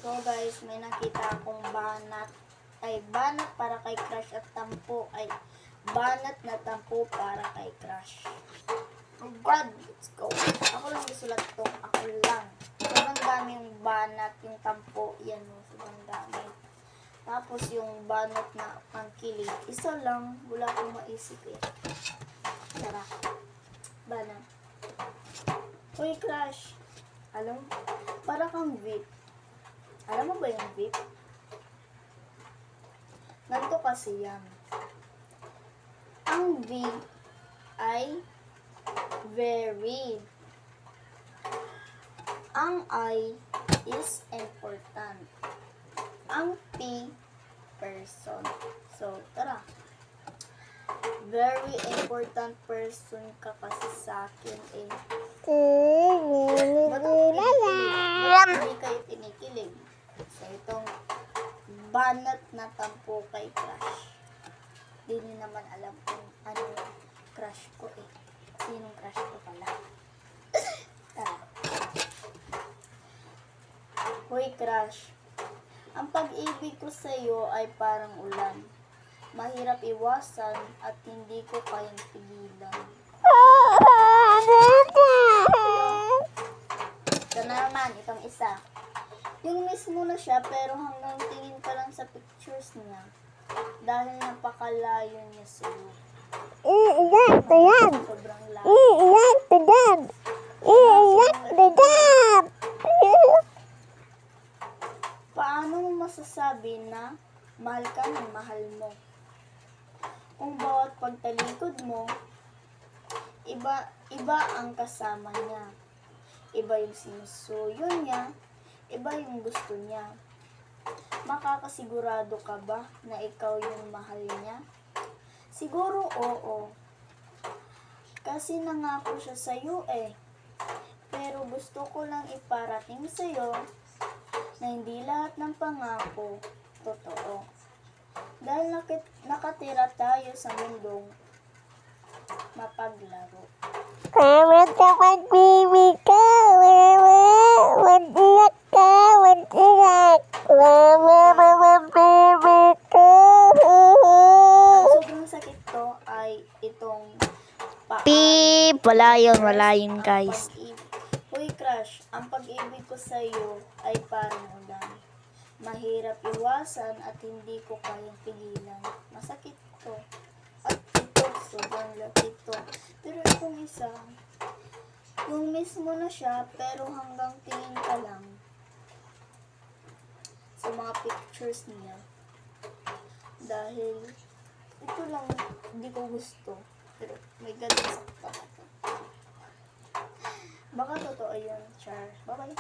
So guys, may nakita akong banat. Ay, banat para kay crush at tampo ay banat na tampo para kay crush. Oh God, let's go. Ako lang isulat to. Ako lang. Sobrang dami yung banat, yung tampo. Yan o, sobrang dami. Tapos yung banat na pangkilig. Isa lang, wala akong maisip eh. Tara. Banat. Uy, crush. Alam, para kang vape. Alam mo ba yung vape? Ganito kasi yan. Ang vape ay very. Ang I is important. Ang P, person. So, tara. Very important person ka kasi sa akin eh. Ba't hindi kayo tinikilig? So, itong banat na tampo kay crush. Di niyo naman alam kung ano crush ko eh. Sinong crush ko pala? Tara. Hoy crush, ang pag-ibig ko sa'yo ay parang ulan. Mahirap iwasan at hindi ko kayang pigilan. Ito na naman, itong isa. Yung mismo na siya pero hanggang tingin ka lang sa pictures niya. Dahil napakalayo niya sa'yo. Sobrang layo. Paano mo masasabi na mahal ka ng mahal mo? Kung bawat pagtalikod mo, iba ang kasama niya. Iba yung sinusuyo niya, iba yung gusto niya. Makakasigurado ka ba na ikaw yung mahal niya? Siguro oo. Kasi nangako siya sa'yo eh. Pero gusto ko lang iparating sa'yo na hindi lahat ng pangako totoo. Dahil nakatira tayo sa mundong mapaglaro. Sobrang sakit to ay itong Beep! Wala yun guys. Uy crush, ang pag-ibig ko sa'yo ay parang ulan. Mahirap iwasan at hindi ko kayang pigilan. Masakit to. At ito, sobrang laki to. Pero itong isa, yung mismo na siya, pero hanggang tingin ka lang sa mga pictures niya. Dahil, ito lang, hindi ko gusto. Pero, may ganun sa baka totoo yun, Char. Bye-bye.